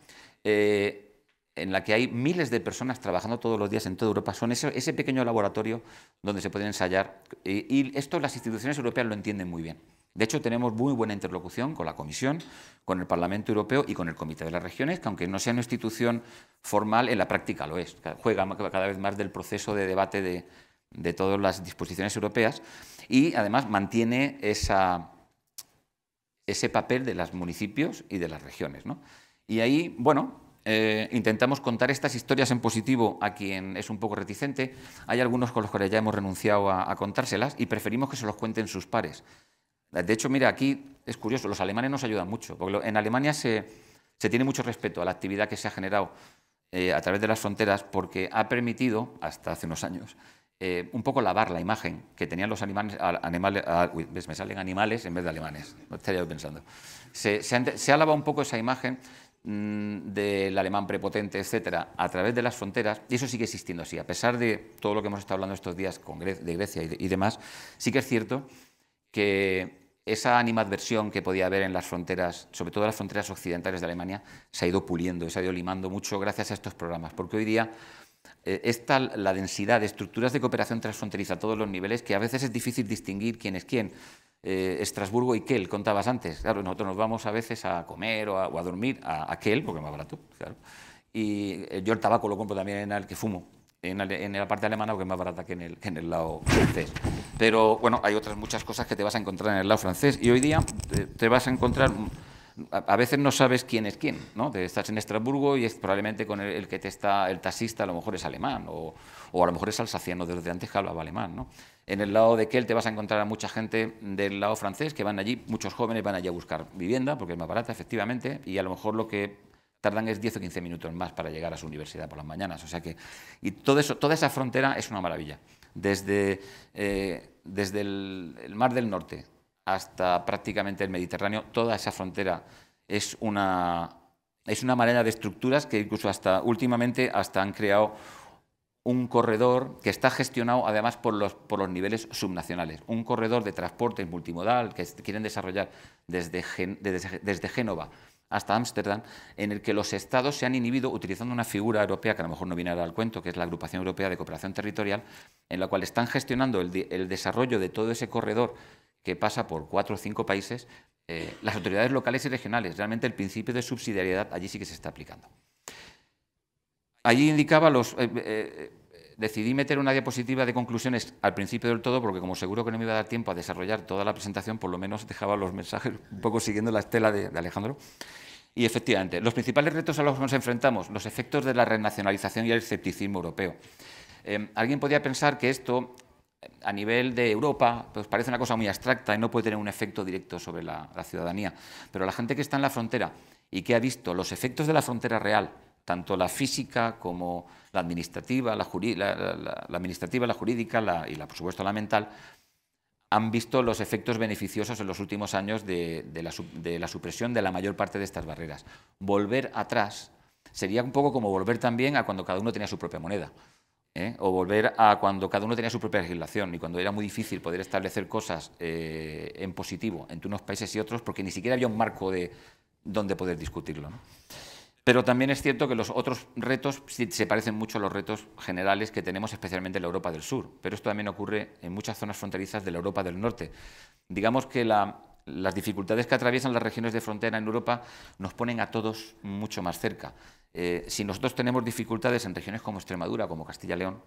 en la que hay miles de personas trabajando todos los días en toda Europa. Son ese pequeño laboratorio donde se pueden ensayar. Y esto las instituciones europeas lo entienden muy bien. De hecho, tenemos muy buena interlocución con la Comisión, con el Parlamento Europeo y con el Comité de las Regiones, que aunque no sea una institución formal, en la práctica lo es. Juega cada vez más del proceso de debate de todas las disposiciones europeas y además mantiene ese papel de los municipios y de las regiones, ¿no? Y ahí, bueno, intentamos contar estas historias en positivo a quien es un poco reticente. Hay algunos con los que ya hemos renunciado a contárselas y preferimos que se los cuenten sus pares. De hecho, mira, aquí es curioso, los alemanes nos ayudan mucho, porque en Alemania se tiene mucho respeto a la actividad que se ha generado a través de las fronteras porque ha permitido, hasta hace unos años, un poco lavar la imagen que tenían los animales uy, ¿ves? Me salen animales en vez de alemanes, no estaría yo pensando. Se ha lavado un poco esa imagen del alemán prepotente, etcétera, a través de las fronteras, y eso sigue existiendo así. A pesar de todo lo que hemos estado hablando estos días de Grecia y demás, sí que es cierto que esa animadversión que podía haber en las fronteras, sobre todo en las fronteras occidentales de Alemania, se ha ido puliendo, se ha ido limando mucho gracias a estos programas, porque hoy día está la densidad de estructuras de cooperación transfronteriza a todos los niveles que a veces es difícil distinguir quién es quién. Estrasburgo y Kiel, contabas antes. Claro, nosotros nos vamos a veces a comer o a dormir a Kiel, porque es más barato, claro. Y yo el tabaco lo compro también en el que fumo, en la parte alemana, porque es más barata que en el lado francés. Pero bueno, hay otras muchas cosas que te vas a encontrar en el lado francés y hoy día te vas a encontrar... A veces no sabes quién es quién, ¿no? Estás en Estrasburgo y es probablemente con el que te está, el taxista a lo mejor es alemán o a lo mejor es alsaciano desde antes que hablaba alemán, ¿no? En el lado de Kiel te vas a encontrar a mucha gente del lado francés que van allí, muchos jóvenes van allí a buscar vivienda porque es más barata, efectivamente, y a lo mejor lo que tardan es 10 o 15 minutos más para llegar a su universidad por las mañanas. O sea que, y todo eso, toda esa frontera es una maravilla. Desde el Mar del Norte hasta prácticamente el Mediterráneo, toda esa frontera es una manera de estructuras que incluso últimamente han creado un corredor que está gestionado además por los niveles subnacionales, un corredor de transporte multimodal que quieren desarrollar desde Génova hasta Ámsterdam, en el que los estados se han inhibido utilizando una figura europea que a lo mejor no viene ahora al cuento, que es la Agrupación Europea de Cooperación Territorial, en la cual están gestionando el desarrollo de todo ese corredor que pasa por 4 o 5 países, las autoridades locales y regionales. Realmente el principio de subsidiariedad allí sí que se está aplicando. Allí indicaba decidí meter una diapositiva de conclusiones al principio del todo, porque como seguro que no me iba a dar tiempo a desarrollar toda la presentación, por lo menos dejaba los mensajes un poco siguiendo la estela de Alejandro. Y efectivamente, los principales retos a los que nos enfrentamos, los efectos de la renacionalización y el escepticismo europeo. Alguien podría pensar que esto, a nivel de Europa, pues parece una cosa muy abstracta y no puede tener un efecto directo sobre la ciudadanía. Pero la gente que está en la frontera y que ha visto los efectos de la frontera real, tanto la física como la administrativa, la jurídica y por supuesto la mental, han visto los efectos beneficiosos en los últimos años de la supresión de la mayor parte de estas barreras. Volver atrás sería un poco como volver también a cuando cada uno tenía su propia moneda. O volver a cuando cada uno tenía su propia legislación y cuando era muy difícil poder establecer cosas en positivo entre unos países y otros porque ni siquiera había un marco donde poder discutirlo, ¿no? Pero también es cierto que los otros retos se parecen mucho a los retos generales que tenemos especialmente en la Europa del Sur, pero esto también ocurre en muchas zonas fronterizas de la Europa del Norte. Digamos que las dificultades que atraviesan las regiones de frontera en Europa nos ponen a todos mucho más cerca. Si nosotros tenemos dificultades en regiones como Extremadura, como Castilla y León,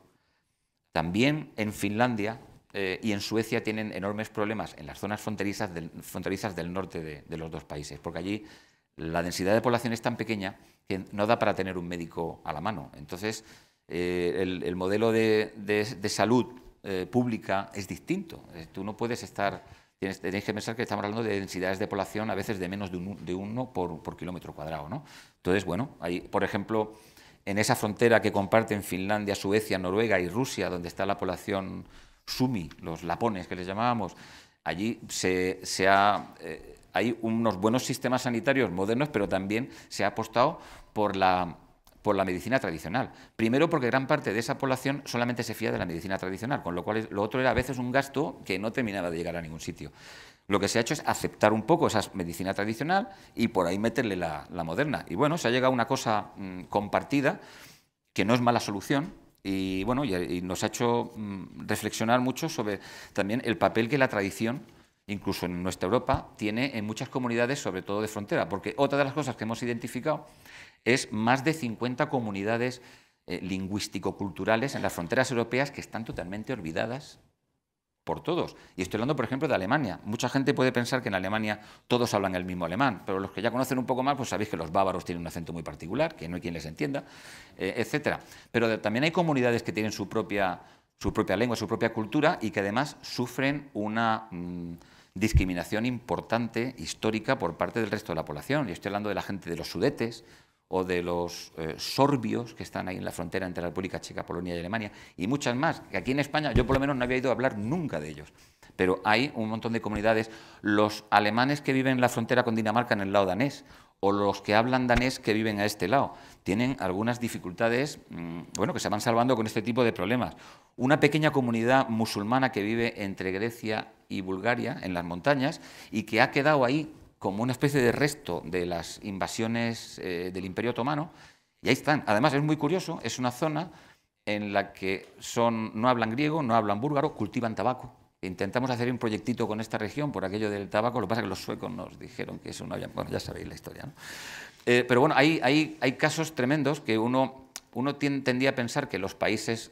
también en Finlandia y en Suecia tienen enormes problemas en las zonas fronterizas del norte de los dos países, porque allí la densidad de población es tan pequeña que no da para tener un médico a la mano. Entonces, el modelo de salud pública es distinto. Tú no puedes tenéis que pensar que estamos hablando de densidades de población a veces de menos de uno por kilómetro cuadrado, ¿no? Entonces, bueno, hay, por ejemplo, en esa frontera que comparten Finlandia, Suecia, Noruega y Rusia, donde está la población sumi, los lapones que les llamábamos, allí hay unos buenos sistemas sanitarios modernos, pero también se ha apostado por la medicina tradicional. Primero porque gran parte de esa población solamente se fía de la medicina tradicional, con lo cual lo otro era a veces un gasto que no terminaba de llegar a ningún sitio. Lo que se ha hecho es aceptar un poco esa medicina tradicional y por ahí meterle la moderna. Y bueno, se ha llegado a una cosa compartida, que no es mala solución, y bueno, y nos ha hecho reflexionar mucho sobre también el papel que la tradición, incluso en nuestra Europa, tiene en muchas comunidades, sobre todo de frontera, porque otra de las cosas que hemos identificado es más de 50 comunidades lingüístico-culturales en las fronteras europeas que están totalmente olvidadas por todos. Y estoy hablando, por ejemplo, de Alemania. Mucha gente puede pensar que en Alemania todos hablan el mismo alemán, pero los que ya conocen un poco más, pues sabéis que los bávaros tienen un acento muy particular, que no hay quien les entienda, etcétera. Pero también hay comunidades que tienen su propia lengua, su propia cultura y que además sufren una discriminación importante, histórica, por parte del resto de la población. Y estoy hablando de la gente de los Sudetes, o de los sorbios que están ahí en la frontera entre la República Checa, Polonia y Alemania, y muchas más, que aquí en España yo por lo menos no había ido a hablar nunca de ellos. Pero hay un montón de comunidades, los alemanes que viven en la frontera con Dinamarca en el lado danés, o los que hablan danés que viven a este lado, tienen algunas dificultades bueno, que se van salvando con este tipo de problemas. Una pequeña comunidad musulmana que vive entre Grecia y Bulgaria, en las montañas, y que ha quedado ahí como una especie de resto de las invasiones del Imperio Otomano, y ahí están. Además, es muy curioso, es una zona en la que no hablan griego, no hablan búlgaro, cultivan tabaco. Intentamos hacer un proyectito con esta región por aquello del tabaco, lo que pasa es que los suecos nos dijeron que eso no había... Bueno, ya sabéis la historia, ¿no? Pero bueno, hay casos tremendos que uno tendría a pensar que los países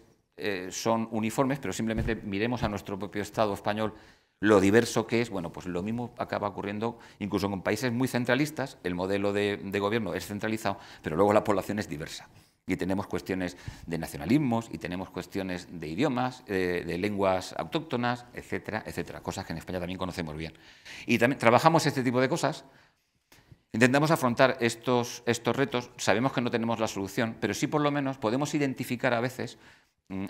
son uniformes, pero simplemente miremos a nuestro propio Estado español lo diverso que es. Bueno, pues lo mismo acaba ocurriendo incluso con países muy centralistas. El modelo de gobierno es centralizado, pero luego la población es diversa. Y tenemos cuestiones de nacionalismos, y tenemos cuestiones de idiomas, de lenguas autóctonas, etcétera, etcétera. Cosas que en España también conocemos bien. Y también trabajamos este tipo de cosas. Intentamos afrontar estos retos. Sabemos que no tenemos la solución, pero sí por lo menos podemos identificar a veces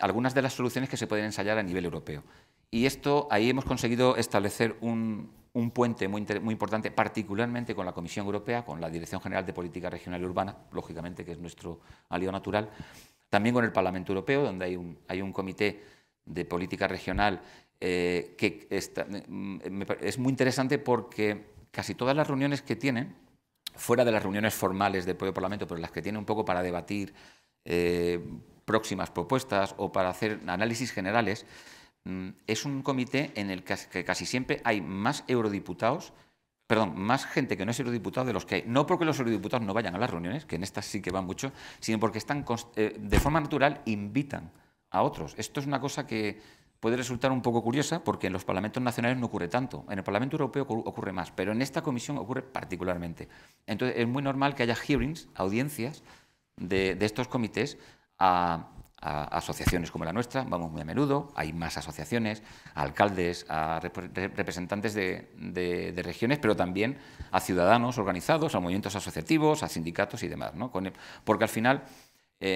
algunas de las soluciones que se pueden ensayar a nivel europeo. Y ahí hemos conseguido establecer un puente muy importante, particularmente con la Comisión Europea, con la Dirección General de Política Regional y Urbana, lógicamente, que es nuestro aliado natural, también con el Parlamento Europeo, donde hay un comité de política regional que es muy interesante porque casi todas las reuniones que tienen, fuera de las reuniones formales del propio Parlamento, pero las que tienen un poco para debatir próximas propuestas o para hacer análisis generales, es un comité en el que casi siempre hay más más gente que no es eurodiputado de los que hay. No porque los eurodiputados no vayan a las reuniones, que en estas sí que van mucho, sino porque de forma natural invitan a otros. Esto es una cosa que puede resultar un poco curiosa, porque en los parlamentos nacionales no ocurre tanto. En el Parlamento Europeo ocurre más, pero en esta comisión ocurre particularmente. Entonces, es muy normal que haya hearings, audiencias de estos comités a asociaciones como la nuestra. Vamos muy a menudo, hay más asociaciones, a alcaldes, a representantes de regiones, pero también a ciudadanos organizados, a movimientos asociativos, a sindicatos y demás, ¿no? Porque al final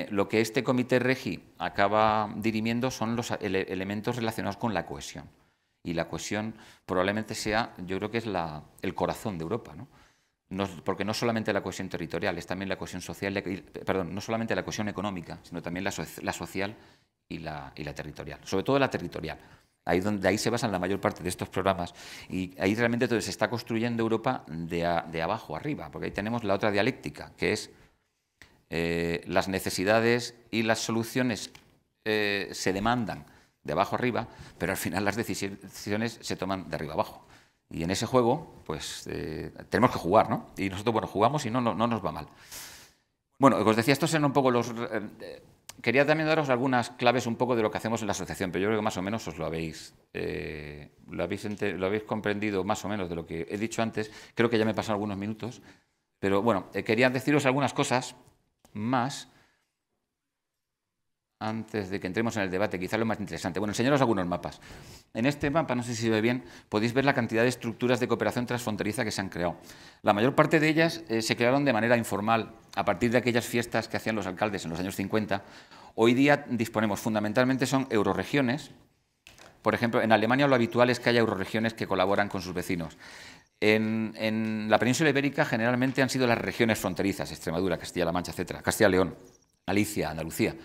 lo que este comité REGI acaba dirimiendo son los elementos relacionados con la cohesión. Y la cohesión probablemente sea, yo creo que es el corazón de Europa, ¿no? Porque no solamente la cohesión territorial, es también la cohesión social, perdón, no solamente la cohesión económica, sino también la social y la territorial, sobre todo la territorial. De ahí se basan la mayor parte de estos programas, y ahí realmente entonces se está construyendo Europa de abajo arriba, porque ahí tenemos la otra dialéctica, que es las necesidades y las soluciones se demandan de abajo arriba, pero al final las decisiones se toman de arriba abajo. Y en ese juego, pues, tenemos que jugar, ¿no? Y nosotros, bueno, jugamos y no nos va mal. Bueno, os decía, estos eran un poco los... quería también daros algunas claves un poco de lo que hacemos en la asociación, pero yo creo que más o menos os lo habéis comprendido más o menos de lo que he dicho antes. Creo que ya me pasan algunos minutos, pero bueno, quería deciros algunas cosas más antes de que entremos en el debate, quizá lo más interesante. Bueno, enseñaros algunos mapas. En este mapa, no sé si se ve bien, podéis ver la cantidad de estructuras de cooperación transfronteriza que se han creado. La mayor parte de ellas se crearon de manera informal, a partir de aquellas fiestas que hacían los alcaldes en los años 50. Hoy día disponemos, fundamentalmente son euroregiones. Por ejemplo, en Alemania lo habitual es que haya euroregiones que colaboran con sus vecinos. En la península ibérica generalmente han sido las regiones fronterizas, Extremadura, Castilla-La Mancha, etc., Castilla-León, Galicia, Andalucía.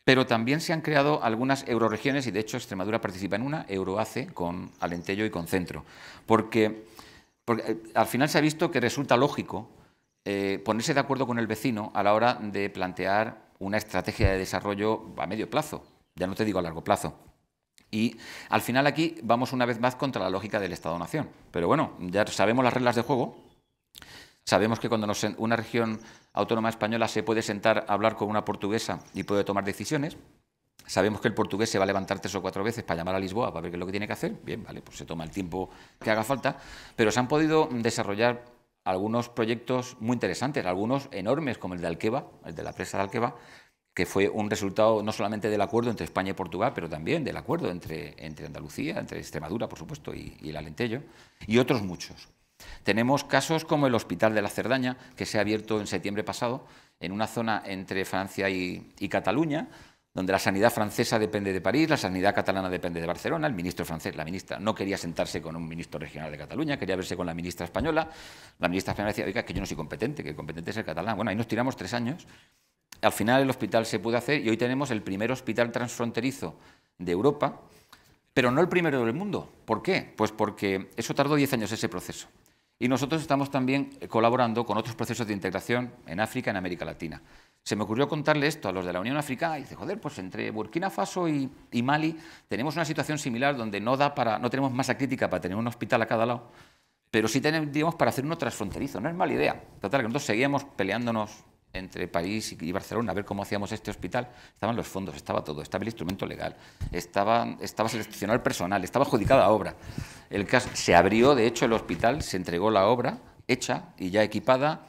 Pero también se han creado algunas euroregiones y, de hecho, Extremadura participa en una, Euroace, con Alentejo y con Centro. Porque al final se ha visto que resulta lógico ponerse de acuerdo con el vecino a la hora de plantear una estrategia de desarrollo a medio plazo, ya no te digo a largo plazo. Y al final aquí vamos una vez más contra la lógica del Estado-Nación. Pero bueno, ya sabemos las reglas de juego. Sabemos que cuando una región autónoma española se puede sentar a hablar con una portuguesa y puede tomar decisiones. Sabemos que el portugués se va a levantar 3 o 4 veces para llamar a Lisboa para ver qué es lo que tiene que hacer. Bien, vale, pues se toma el tiempo que haga falta. Pero se han podido desarrollar algunos proyectos muy interesantes, algunos enormes, como el de Alqueva, el de la presa de Alqueva, que fue un resultado no solamente del acuerdo entre España y Portugal, pero también del acuerdo entre Andalucía, entre Extremadura, por supuesto, y el Alentejo, y otros muchos. Tenemos casos como el Hospital de la Cerdaña, que se ha abierto en septiembre pasado, en una zona entre Francia y Cataluña, donde la sanidad francesa depende de París, la sanidad catalana depende de Barcelona, el ministro francés, la ministra, no quería sentarse con un ministro regional de Cataluña, quería verse con la ministra española decía, oiga, que yo no soy competente, que el competente es el catalán. Bueno, ahí nos tiramos 3 años. Al final el hospital se pudo hacer y hoy tenemos el primer hospital transfronterizo de Europa, pero no el primero del mundo. ¿Por qué? Pues porque eso tardó 10 años ese proceso. Y nosotros estamos también colaborando con otros procesos de integración en África, en América Latina. Se me ocurrió contarle esto a los de la Unión Africana y dice, joder, pues entre Burkina Faso y Mali tenemos una situación similar donde no tenemos masa crítica para tener un hospital a cada lado, pero sí tendríamos para hacer uno transfronterizo. No es mala idea. Total, que nosotros seguíamos peleándonos entre París y Barcelona a ver cómo hacíamos este hospital. Estaban los fondos, estaba todo, estaba el instrumento legal, estaba seleccionado el personal, estaba adjudicada la obra. El caso, se abrió, de hecho, el hospital, se entregó la obra hecha y ya equipada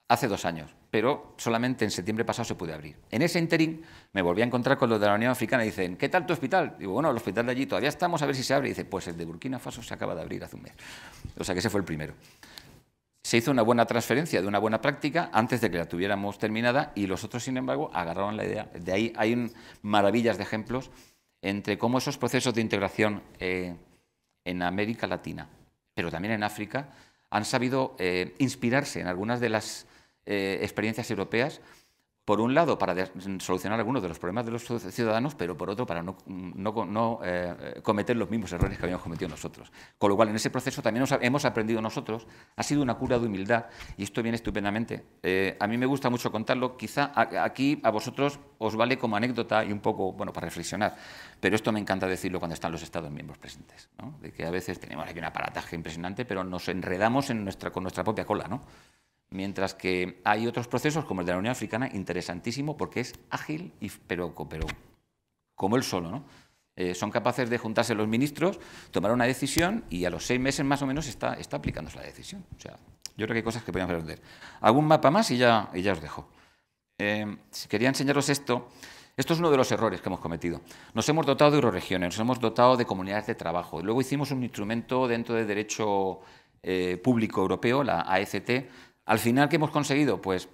hace 2 años, pero solamente en septiembre pasado se puede abrir. En ese interín me volví a encontrar con los de la Unión Africana y dicen, ¿qué tal tu hospital? Digo, bueno, el hospital de allí todavía estamos a ver si se abre. Y dice, pues el de Burkina Faso se acaba de abrir hace un mes. O sea que ese fue el primero. Se hizo una buena transferencia de una buena práctica antes de que la tuviéramos terminada y los otros, sin embargo, agarraron la idea. De ahí hay maravillas de ejemplos entre cómo esos procesos de integración en América Latina, pero también en África, han sabido inspirarse en algunas de las experiencias europeas, por un lado para solucionar algunos de los problemas de los ciudadanos, pero por otro para no cometer los mismos errores que habíamos cometido nosotros. Con lo cual, en ese proceso también hemos aprendido nosotros, ha sido una cura de humildad y esto viene estupendamente. A mí me gusta mucho contarlo, quizá aquí a vosotros os vale como anécdota y un poco, bueno, para reflexionar, pero esto me encanta decirlo cuando están los Estados miembros presentes, ¿no? De que a veces tenemos aquí un aparataje impresionante, pero nos enredamos con nuestra propia cola, ¿no? Mientras que hay otros procesos, como el de la Unión Africana, interesantísimo porque es ágil, pero como él solo, ¿no? Son capaces de juntarse los ministros, tomar una decisión y a los 6 meses más o menos está aplicándose la decisión. O sea, yo creo que hay cosas que podemos aprender. Algún mapa más y ya os dejo. Quería enseñaros esto. Esto es uno de los errores que hemos cometido. Nos hemos dotado de euroregiones, nos hemos dotado de comunidades de trabajo. Luego hicimos un instrumento dentro del derecho público europeo, la AECT. Al final, ¿qué hemos conseguido? Pues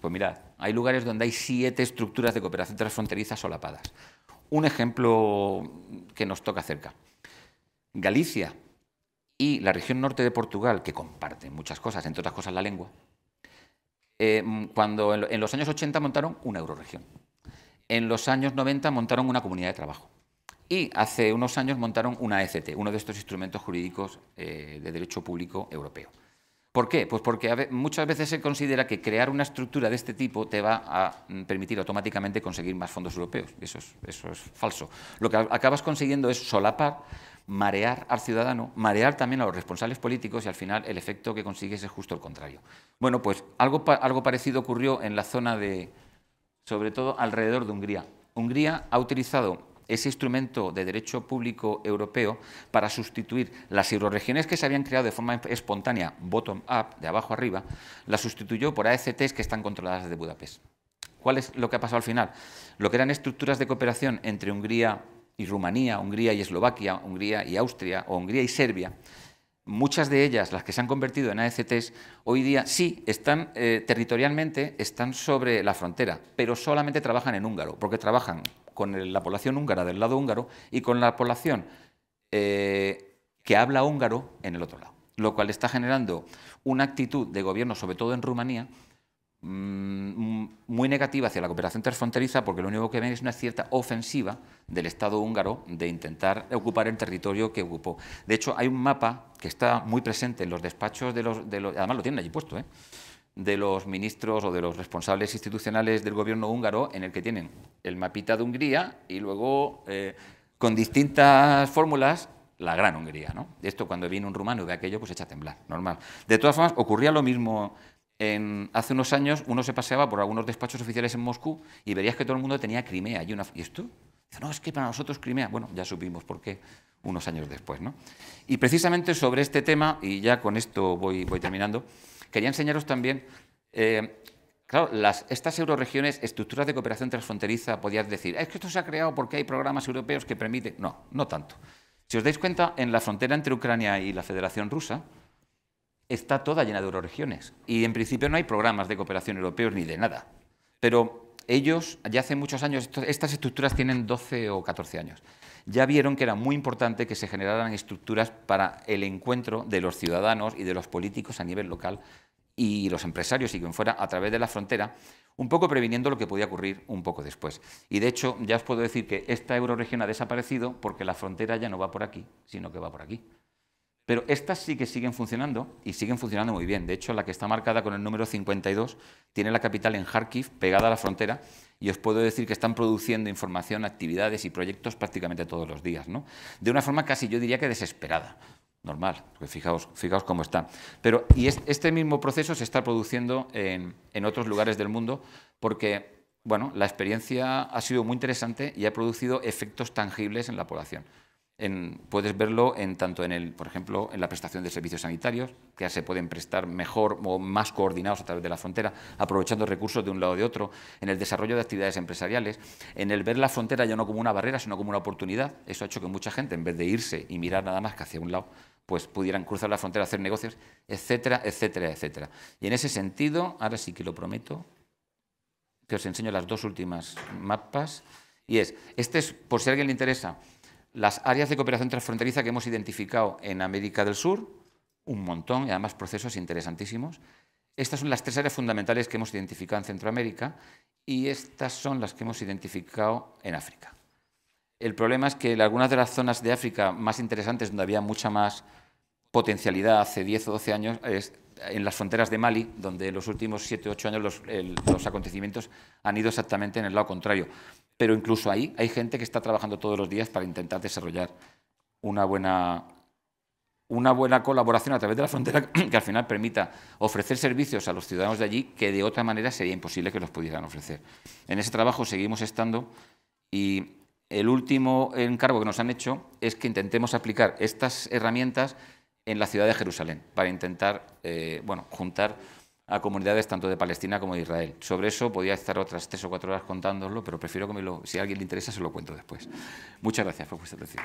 mirad, hay lugares donde hay 7 estructuras de cooperación transfronteriza solapadas. Un ejemplo que nos toca cerca. Galicia y la región norte de Portugal, que comparten muchas cosas, entre otras cosas la lengua, cuando en los años 80 montaron una euroregión. En los años 90 montaron una comunidad de trabajo. Y hace unos años montaron una AECT, uno de estos instrumentos jurídicos de derecho público europeo. ¿Por qué? Pues porque muchas veces se considera que crear una estructura de este tipo te va a permitir automáticamente conseguir más fondos europeos. Eso es falso. Lo que acabas consiguiendo es solapar, marear al ciudadano, marear también a los responsables políticos y al final el efecto que consigues es justo el contrario. Bueno, pues algo parecido ocurrió en la zona sobre todo alrededor de Hungría. Hungría ha utilizado ese instrumento de derecho público europeo para sustituir las euroregiones que se habían creado de forma espontánea, bottom-up, de abajo arriba, las sustituyó por AECTs que están controladas desde Budapest. ¿Cuál es lo que ha pasado al final? Lo que eran estructuras de cooperación entre Hungría y Rumanía, Hungría y Eslovaquia, Hungría y Austria o Hungría y Serbia, muchas de ellas, las que se han convertido en AECTs, hoy día sí están territorialmente están sobre la frontera, pero solamente trabajan en húngaro, porque trabajan con la población húngara del lado húngaro y con la población que habla húngaro en el otro lado, lo cual está generando una actitud de gobierno, sobre todo en Rumanía, muy negativa hacia la cooperación transfronteriza, porque lo único que ven es una cierta ofensiva del Estado húngaro de intentar ocupar el territorio que ocupó. De hecho, hay un mapa que está muy presente en los despachos de los además lo tienen allí puesto, de los ministros o de los responsables institucionales del gobierno húngaro, en el que tienen el mapita de Hungría y luego, con distintas fórmulas, la gran Hungría, ¿no? Esto, cuando viene un rumano y ve aquello, pues echa a temblar, normal. De todas formas, ocurría lo mismo. Hace unos años uno se paseaba por algunos despachos oficiales en Moscú y verías que todo el mundo tenía Crimea. ¿Y esto? Dice, no, es que para nosotros Crimea. Bueno, ya supimos por qué unos años después, ¿no? Y precisamente sobre este tema, y ya con esto voy terminando, quería enseñaros también, claro, estas euroregiones, estructuras de cooperación transfronteriza, podías decir, es que esto se ha creado porque hay programas europeos que permiten. No, no tanto. Si os dais cuenta, en la frontera entre Ucrania y la Federación Rusa, está toda llena de euroregiones y en principio no hay programas de cooperación europeos ni de nada. Pero ellos, ya hace muchos años, estas estructuras tienen 12 o 14 años, ya vieron que era muy importante que se generaran estructuras para el encuentro de los ciudadanos y de los políticos a nivel local y los empresarios y quien fuera a través de la frontera, un poco previniendo lo que podía ocurrir un poco después. Y de hecho, ya os puedo decir que esta euroregión ha desaparecido porque la frontera ya no va por aquí, sino que va por aquí. Pero estas sí que siguen funcionando y siguen funcionando muy bien. De hecho, la que está marcada con el número 52 tiene la capital en Kharkiv, pegada a la frontera, y os puedo decir que están produciendo información, actividades y proyectos prácticamente todos los días, ¿no? De una forma casi, yo diría que desesperada. Normal, porque fijaos cómo está. Pero este mismo proceso se está produciendo en otros lugares del mundo porque, bueno, la experiencia ha sido muy interesante y ha producido efectos tangibles en la población. Puedes verlo por ejemplo, en la prestación de servicios sanitarios, que ya se pueden prestar mejor o más coordinados a través de la frontera, aprovechando recursos de un lado o de otro, en el desarrollo de actividades empresariales, en el ver la frontera ya no como una barrera, sino como una oportunidad. Eso ha hecho que mucha gente, en vez de irse y mirar nada más que hacia un lado, pues pudieran cruzar la frontera, hacer negocios, etcétera, etcétera, etcétera. Y en ese sentido, ahora sí que lo prometo, que os enseño las dos últimas mapas, y este es, por si a alguien le interesa, las áreas de cooperación transfronteriza que hemos identificado en América del Sur, un montón, y además procesos interesantísimos. Estas son las tres áreas fundamentales que hemos identificado en Centroamérica y estas son las que hemos identificado en África. El problema es que en algunas de las zonas de África más interesantes, donde había mucha más potencialidad hace 10 o 12 años, es en las fronteras de Mali, donde en los últimos 7 o 8 años los acontecimientos han ido exactamente en el lado contrario. Pero incluso ahí hay gente que está trabajando todos los días para intentar desarrollar una buena colaboración a través de la frontera que al final permita ofrecer servicios a los ciudadanos de allí que de otra manera sería imposible que los pudieran ofrecer. En ese trabajo seguimos estando y el último encargo que nos han hecho es que intentemos aplicar estas herramientas en la ciudad de Jerusalén para intentar juntar a comunidades tanto de Palestina como de Israel. Sobre eso podría estar otras 3 o 4 horas contándolo, pero prefiero que si a alguien le interesa se lo cuento después. Muchas gracias por vuestra atención.